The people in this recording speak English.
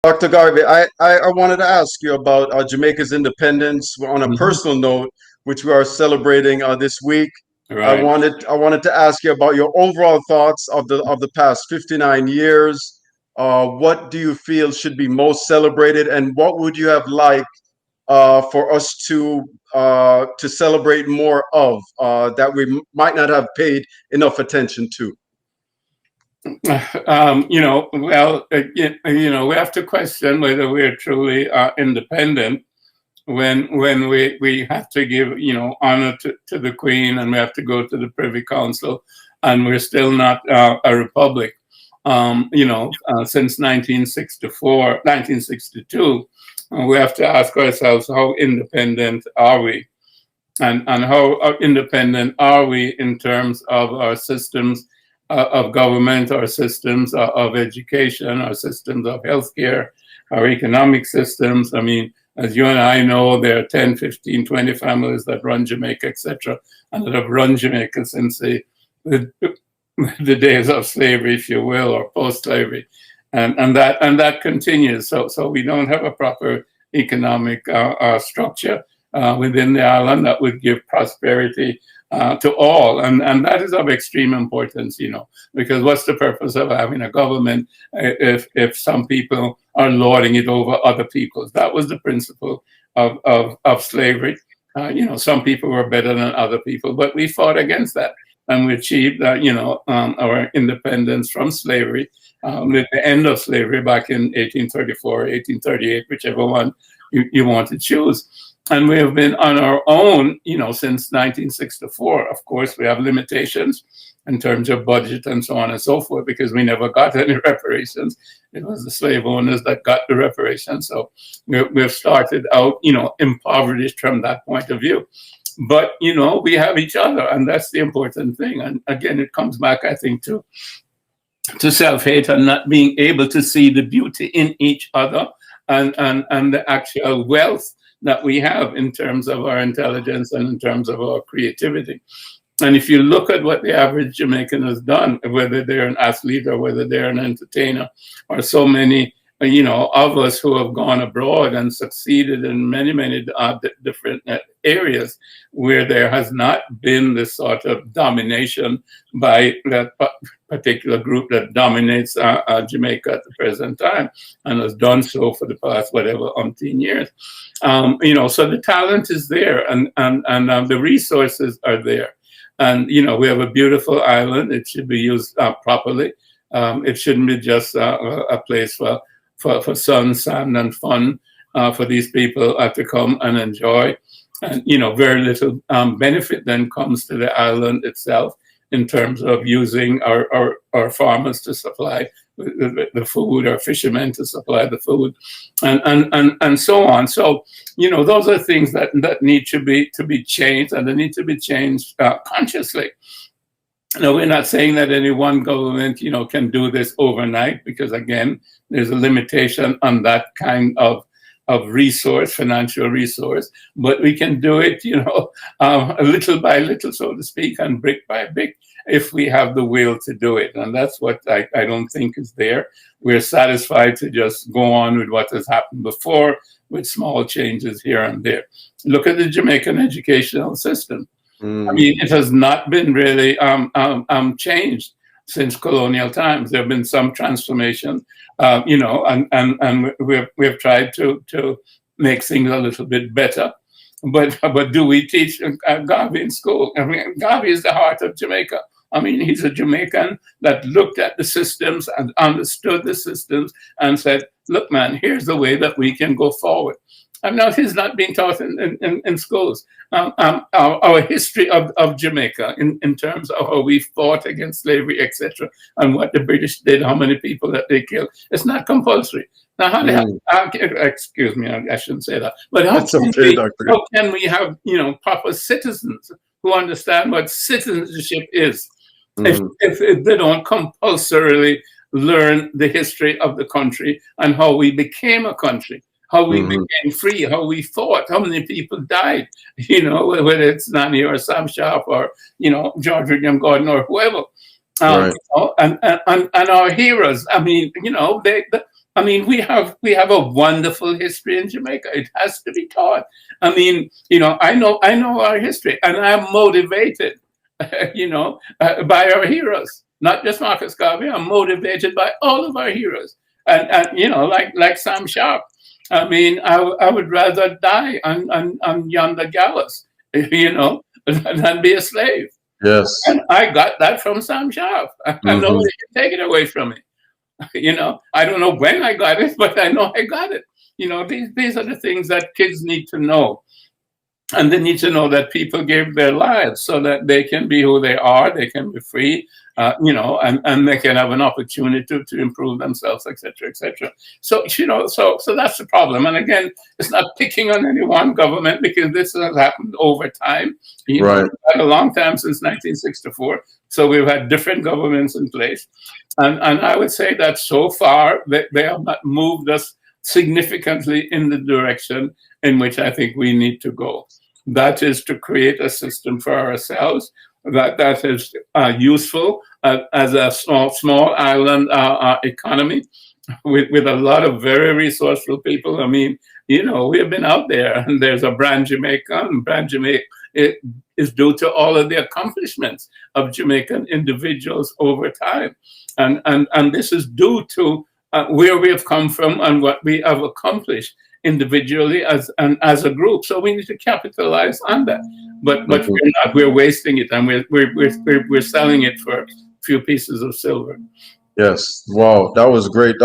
Dr. Garvey, I wanted to ask you about Jamaica's independence on a Mhm. personal note, which we are celebrating this week. Right. I wanted to ask you about your overall thoughts of the past 59 years. What do you feel should be most celebrated, and what would you have liked for us to celebrate more of that we might not have paid enough attention to? We have to question whether we're truly independent when we have to give, honor to the Queen, and we have to go to the Privy Council, and we're still not a republic. Since 1964, 1962, we have to ask ourselves, how independent are we? And how independent are we in terms of our systems of government, our systems of education, our systems of healthcare, our economic systems? I mean, as you and I know, there are 10, 15, 20 families that run Jamaica, etc., and that have run Jamaica since the, the days of slavery, if you will, or post-slavery. And that continues. So we don't have a proper economic structure within the island that would give prosperity to all. And that is of extreme importance, because what's the purpose of having a government if some people are lording it over other people? That was the principle of slavery. Some people were better than other people, but we fought against that. And we achieved, our independence from slavery, with the end of slavery back in 1834, 1838, whichever one you want to choose. And we have been on our own, since 1964. Of course, we have limitations in terms of budget and so on and so forth, because we never got any reparations. It was the slave owners that got the reparations. So we've started out, impoverished from that point of view. But, we have each other, and that's the important thing. And again, it comes back, I think, to self-hate and not being able to see the beauty in each other, and the actual wealth that we have in terms of our intelligence and in terms of our creativity. And if you look at what the average Jamaican has done, whether they're an athlete or whether they're an entertainer, or so many, of us who have gone abroad and succeeded in many, many different areas where there has not been this sort of domination by that particular group that dominates Jamaica at the present time, and has done so for the past whatever umpteen years. So the talent is there, and the resources are there. And, we have a beautiful island. It should be used properly. It shouldn't be just a place for sun, sand, and fun for these people to come and enjoy. And, very little benefit then comes to the island itself in terms of using our farmers to supply the food, or fishermen to supply the food, and so on. So, those are things that need to be changed, and they need to be changed consciously. Now, we're not saying that any one government, can do this overnight, because again, there's a limitation on that kind of resource, financial resource. But we can do it, little by little, so to speak, and brick by brick, if we have the will to do it. And that's what I don't think is there. We're satisfied to just go on with what has happened before, with small changes here and there. Look at the Jamaican educational system. I mean, it has not been really changed since colonial times. There have been some transformations, and we've tried to make things a little bit better. But do we teach Garvey in school? I mean, Garvey is the heart of Jamaica. I mean, he's a Jamaican that looked at the systems and understood the systems and said, look, man, here's the way that we can go forward. And now he's not being taught in schools. Our history of Jamaica in terms of how we fought against slavery, etc., and what the British did, how many people that they killed, it's not compulsory. Now, excuse me, I shouldn't say that. But how can we have proper citizens who understand what citizenship is, if they don't compulsorily learn the history of the country and how we became a country? How we became free, how we fought, how many people died, whether it's Nani or Sam Sharp or, George William Gordon or whoever. And our heroes, I mean, I mean, we have a wonderful history in Jamaica. It has to be taught. I mean, I know our history, and I'm motivated, by our heroes. Not just Marcus Garvey. I'm motivated by all of our heroes, and like Sam Sharp. I mean, I would rather die on yonder gallows, than be a slave. Yes. And I got that from Sam Sharp. And Hmm. nobody can take it away from me. I don't know when I got it, but I know I got it. These are the things that kids need to know. And they need to know that people gave their lives so that they can be who they are, they can be free, and they can have an opportunity to improve themselves, etc., etc. So, so that's the problem. And again, it's not picking on any one government, because this has happened over time. Right. It's been a long time, since 1964. So we've had different governments in place. And I would say that so far, they have not moved us significantly in the direction in which I think we need to go. That is to create a system for ourselves that is useful as a small island economy with a lot of very resourceful people. I mean, we have been out there, and there's a brand Jamaica, and brand Jamaica it is due to all of the accomplishments of Jamaican individuals over time, and this is due to where we have come from and what we have accomplished individually as a group. So we need to capitalize on that. But we're not. We're wasting it, and we're selling it for a few pieces of silver. Yes. Wow, that was great.